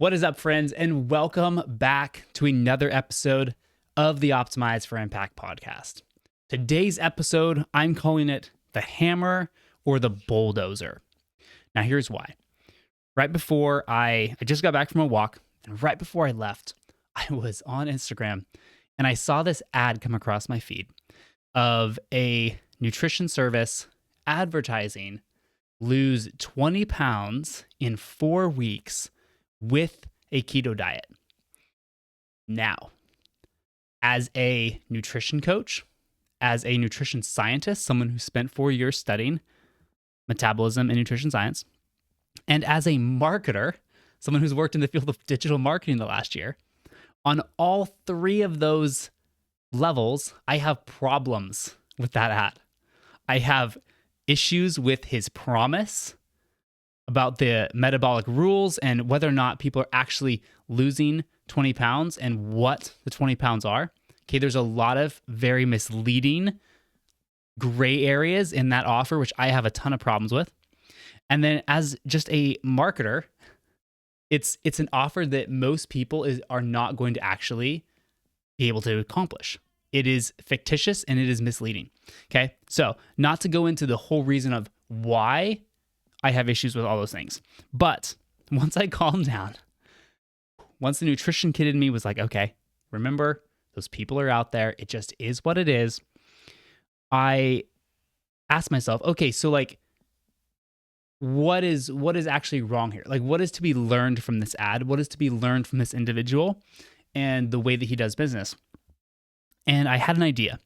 What is up, friends, and welcome back to another episode of the Optimize for Impact podcast. Today's episode, I'm calling it the hammer or the bulldozer. Now, here's why. Right before I just got back from a walk, and right before I left, I was on Instagram, and I saw this ad come across my feed of a nutrition service advertising lose 20 pounds in 4 weeks with a keto diet. Now, as a nutrition coach, as a nutrition scientist, someone who spent 4 years studying metabolism and nutrition science, and as a marketer, someone who's worked in the field of digital marketing the last year, on all 3 of those levels, I have problems with that ad. I have issues with his promise about the metabolic rules and whether or not people are actually losing 20 pounds and what the 20 pounds are. Okay, there's a lot of very misleading gray areas in that offer, which I have a ton of problems with. And then as just a marketer, it's an offer that most people are not going to actually be able to accomplish. It is fictitious and it is misleading. Okay, so not to go into the whole reason of why I have issues with all those things. But once I calmed down, once the nutrition kid in me was like, okay, remember, those people are out there. It just is what it is. I asked myself, okay, so like, what is actually wrong here? Like, what is to be learned from this ad? What is to be learned from this individual and the way that he does business? And I had an idea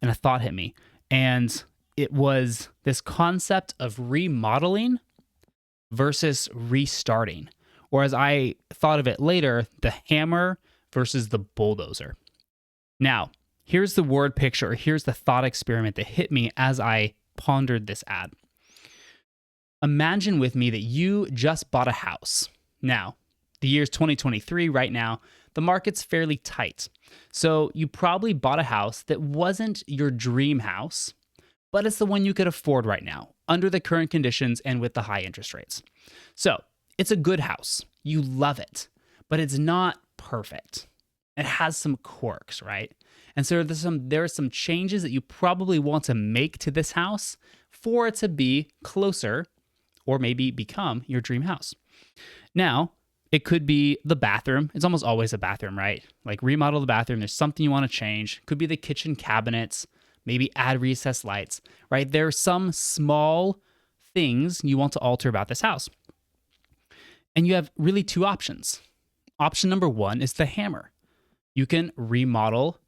and a thought hit me. And it was this concept of remodeling versus restarting. Or as I thought of it later, the hammer versus the bulldozer. Now, here's the word picture, or here's the thought experiment that hit me as I pondered this ad. Imagine with me that you just bought a house. Now, the year's 2023 right now, the market's fairly tight. So you probably bought a house that wasn't your dream house, but it's the one you could afford right now under the current conditions and with the high interest rates. So it's a good house. You love it, but it's not perfect. It has some quirks, right? And so there are some changes that you probably want to make to this house for it to be closer or maybe become your dream house. Now, it could be the bathroom. It's almost always a bathroom, right? Like remodel the bathroom. There's something you want to change. Could be the kitchen cabinets, maybe add recessed lights, right? There are some small things you want to alter about this house. And you have really 2 options. Option number 1 is the hammer. You can remodel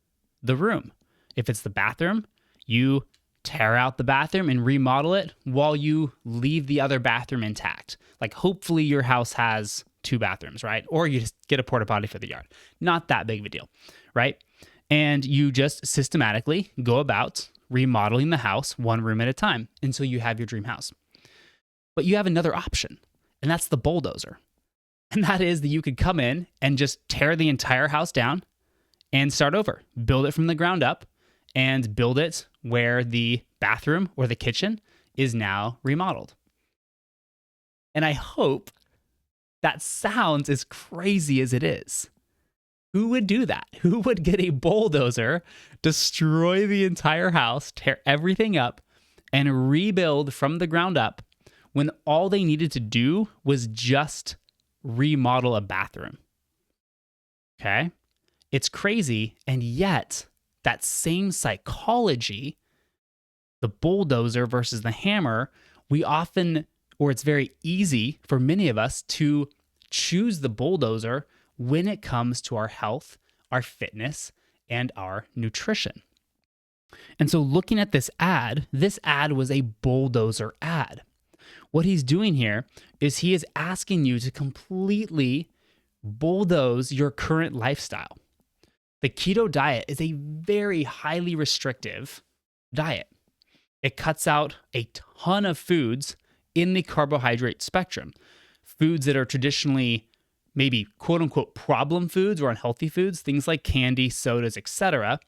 the room. If it's the bathroom, you tear out the bathroom and remodel it while you leave the other bathroom intact. Like hopefully your house has 2 bathrooms, right? Or you just get a porta potty for the yard. Not that big of a deal, right? And you just systematically go about remodeling the house 1 room at a time until you have your dream house. But you have another option, and that's the bulldozer. And that is that you could come in and just tear the entire house down and start over, build it from the ground up and build it where the bathroom or the kitchen is now remodeled. And I hope that sounds as crazy as it is. Who would do that? Who would get a bulldozer, destroy the entire house, tear everything up, and rebuild from the ground up when all they needed to do was just remodel a bathroom? Okay? It's crazy, and yet that same psychology, the bulldozer versus the hammer, we often, or it's very easy for many of us to choose the bulldozer when it comes to our health, our fitness, and our nutrition. And so looking at this ad was a bulldozer ad. What he's doing here is he is asking you to completely bulldoze your current lifestyle. The keto diet is a very highly restrictive diet. It cuts out a ton of foods in the carbohydrate spectrum. Foods that are traditionally maybe quote unquote problem foods or unhealthy foods, things like candy, sodas, etc.,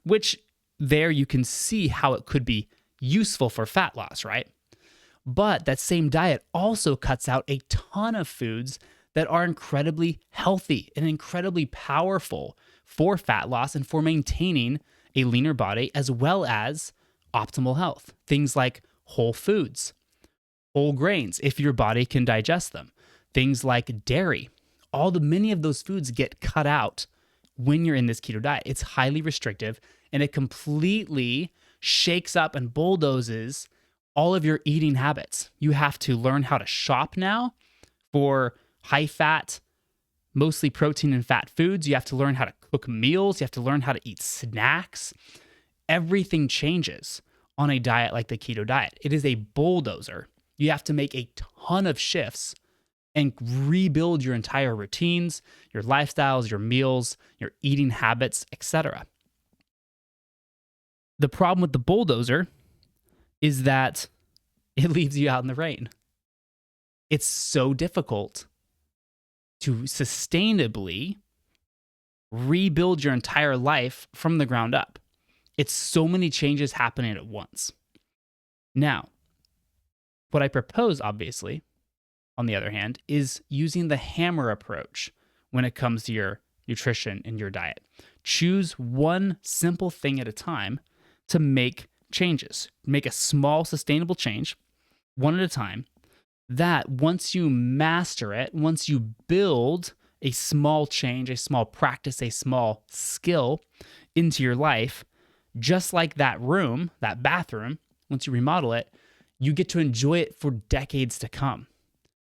which there you can see how it could be useful for fat loss, right? But that same diet also cuts out a ton of foods that are incredibly healthy and incredibly powerful for fat loss and for maintaining a leaner body, as well as optimal health. Things like whole foods, whole grains, if your body can digest them, things like dairy. Many of those foods get cut out when you're in this keto diet. It's highly restrictive and it completely shakes up and bulldozes all of your eating habits. You have to learn how to shop now for high fat, mostly protein and fat foods. You have to learn how to cook meals. You have to learn how to eat snacks. Everything changes on a diet like the keto diet. It is a bulldozer. You have to make a ton of shifts and rebuild your entire routines, your lifestyles, your meals, your eating habits, etc. The problem with the bulldozer is that it leaves you out in the rain. It's so difficult to sustainably rebuild your entire life from the ground up. It's so many changes happening at once. Now, what I propose, obviously, on the other hand, is using the hammer approach when it comes to your nutrition and your diet. Choose one simple thing at a time to make changes. Make a small, sustainable change, one at a time, that once you master it, once you build a small change, a small practice, a small skill into your life, just like that room, that bathroom, once you remodel it, you get to enjoy it for decades to come.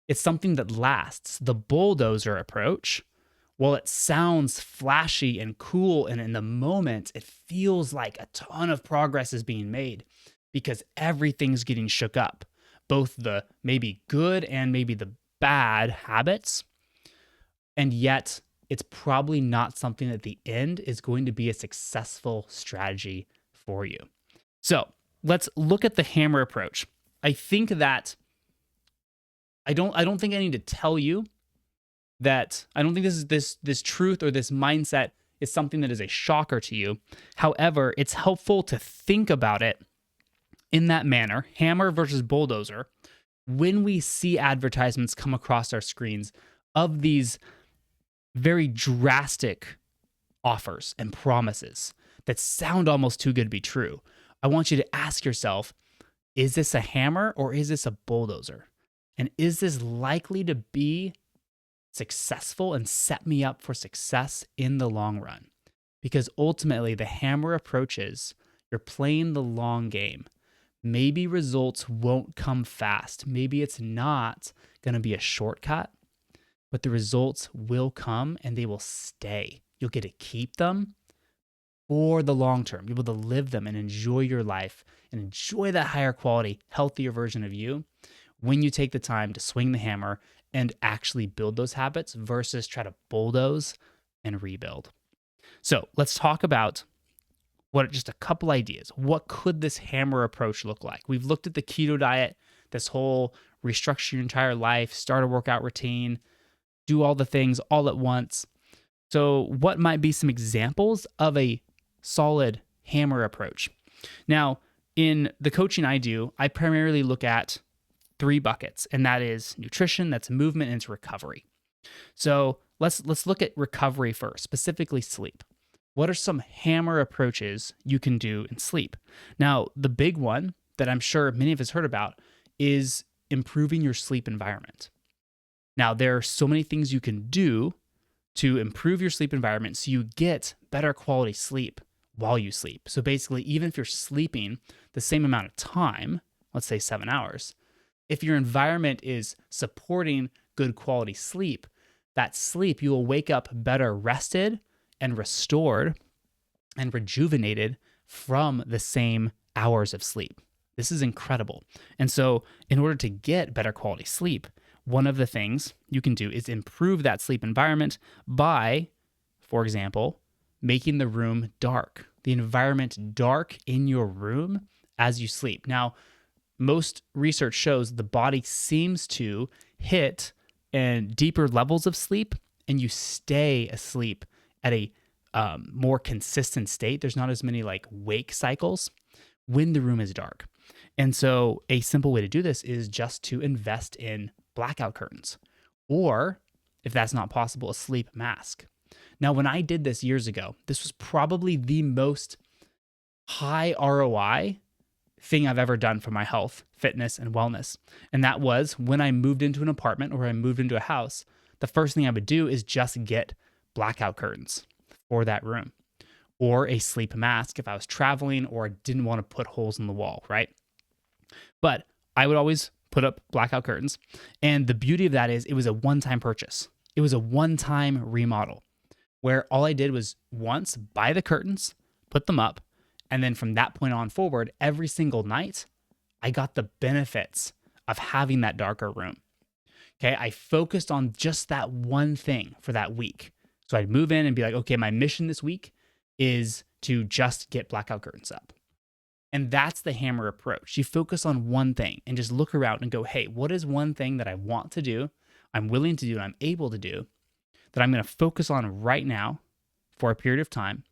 It's something that lasts. The bulldozer approach, while it sounds flashy and cool, and in the moment, it feels like a ton of progress is being made because everything's getting shook up, both the maybe good and maybe the bad habits. And yet, it's probably not something at the end is going to be a successful strategy for you. So let's look at the hammer approach. I think that I don't think I need to tell you that I don't think this truth or this mindset is something that is a shocker to you. However, it's helpful to think about it in that manner, hammer versus bulldozer, when we see advertisements come across our screens of these very drastic offers and promises that sound almost too good to be true. I want you to ask yourself, is this a hammer or is this a bulldozer? And is this likely to be successful and set me up for success in the long run? Because ultimately, the hammer approach is you're playing the long game. Maybe results won't come fast. Maybe it's not going to be a shortcut, but the results will come and they will stay. You'll get to keep them for the long term. You'll be able to live them and enjoy your life and enjoy that higher quality, healthier version of you when you take the time to swing the hammer and actually build those habits versus try to bulldoze and rebuild. So let's talk about just a couple ideas. What could this hammer approach look like? We've looked at the keto diet, this whole restructure your entire life, start a workout routine, do all the things all at once. So what might be some examples of a solid hammer approach? Now, in the coaching I do, I primarily look at 3 buckets, and that is nutrition, that's movement, and it's recovery. So let's look at recovery first, specifically sleep. What are some hammer approaches you can do in sleep? Now, the big one that I'm sure many of us heard about is improving your sleep environment. Now, there are so many things you can do to improve your sleep environment so you get better quality sleep while you sleep. So basically, even if you're sleeping the same amount of time, let's say 7 hours, if your environment is supporting good quality sleep, that sleep, you will wake up better rested and restored and rejuvenated from the same hours of sleep. This is incredible. And so in order to get better quality sleep, one of the things you can do is improve that sleep environment by, for example, making the room dark, the environment dark in your room as you sleep. Now, most research shows the body seems to hit deeper levels of sleep and you stay asleep at a more consistent state. There's not as many like wake cycles when the room is dark. And so a simple way to do this is just to invest in blackout curtains or if that's not possible, a sleep mask. Now, when I did this years ago, this was probably the most high ROI thing I've ever done for my health, fitness, and wellness. And that was when I moved into an apartment or I moved into a house, the first thing I would do is just get blackout curtains for that room or a sleep mask if I was traveling or I didn't want to put holes in the wall, right? But I would always put up blackout curtains. And the beauty of that is it was a one-time purchase. It was a one-time remodel where all I did was once buy the curtains, put them up, and then from that point on forward, every single night, I got the benefits of having that darker room. Okay, I focused on just that one thing for that week. So I'd move in and be like, okay, my mission this week is to just get blackout curtains up. And that's the hammer approach. You focus on one thing and just look around and go, hey, what is one thing that I want to do, I'm willing to do, and I'm able to do that I'm going to focus on right now for a period of time,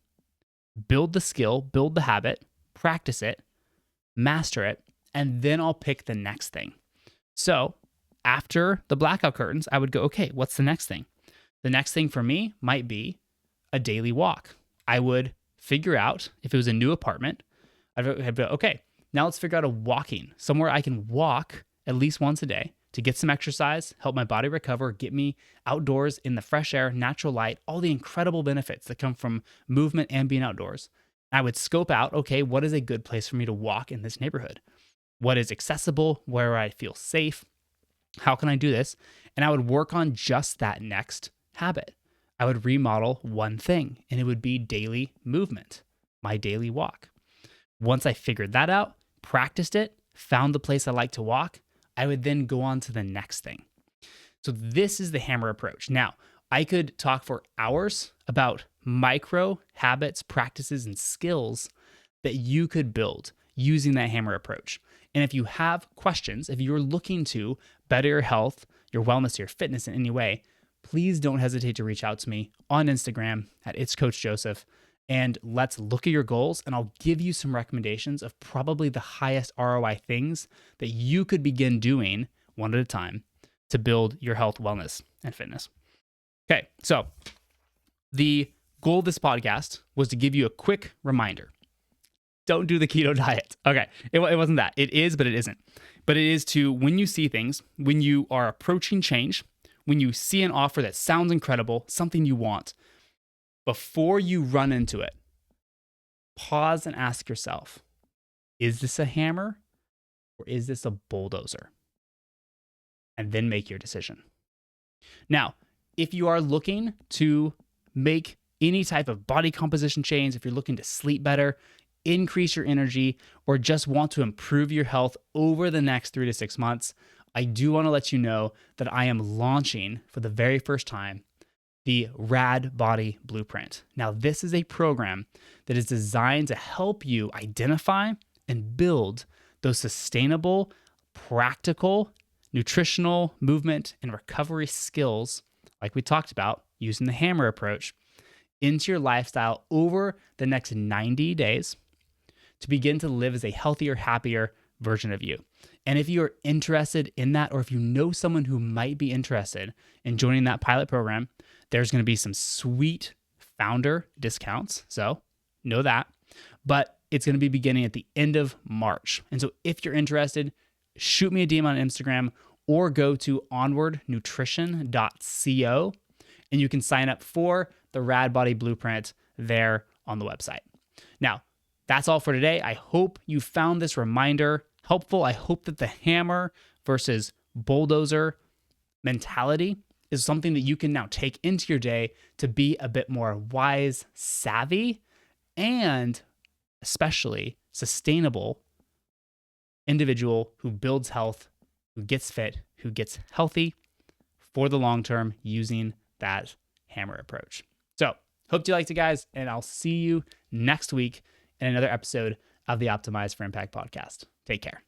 build the skill, build the habit, practice it, master it, and then I'll pick the next thing. So after the blackout curtains, I would go, okay, what's the next thing? The next thing for me might be a daily walk. I would figure out if it was a new apartment, I'd be, okay, now let's figure out a walking, somewhere I can walk at least once a day to get some exercise, help my body recover, get me outdoors in the fresh air, natural light, all the incredible benefits that come from movement and being outdoors. I would scope out, okay, what is a good place for me to walk in this neighborhood? What is accessible? Where I feel safe? How can I do this? And I would work on just that next habit. I would remodel one thing, and it would be daily movement, my daily walk. Once I figured that out, practiced it, found the place I like to walk, I would then go on to the next thing. So this is the hammer approach. Now, I could talk for hours about micro habits, practices, and skills that you could build using that hammer approach. And if you have questions, if you're looking to better your health, your wellness, your fitness in any way, please don't hesitate to reach out to me on Instagram at It's Coach Joseph. And let's look at your goals, and I'll give you some recommendations of probably the highest ROI things that you could begin doing one at a time to build your health, wellness, and fitness. Okay, so the goal of this podcast was to give you a quick reminder. Don't do the keto diet. Okay, it wasn't that. It is, but it isn't. But it is to, when you see things, when you are approaching change, when you see an offer that sounds incredible, something you want, before you run into it, pause and ask yourself, is this a hammer or is this a bulldozer? And then make your decision. Now, if you are looking to make any type of body composition change, if you're looking to sleep better, increase your energy, or just want to improve your health over the next 3 to 6 months, I do want to let you know that I am launching for the very first time the Rad Body Blueprint. Now, this is a program that is designed to help you identify and build those sustainable, practical, nutritional, movement, and recovery skills, like we talked about, using the hammer approach, into your lifestyle over the next 90 days to begin to live as a healthier, happier version of you. And if you're interested in that, or if you know someone who might be interested in joining that pilot program, there's going to be some sweet founder discounts. So know that. But it's going to be beginning at the end of March. And so if you're interested, shoot me a DM on Instagram or go to onwardnutrition.co and you can sign up for the Rad Body Blueprint there on the website. Now, that's all for today. I hope you found this reminder helpful. I hope that the hammer versus bulldozer mentality is something that you can now take into your day to be a bit more wise, savvy, and especially sustainable individual who builds health, who gets fit, who gets healthy for the long term using that hammer approach. So, hope you liked it, guys, and I'll see you next week in another episode of the Optimize for Impact podcast. Take care.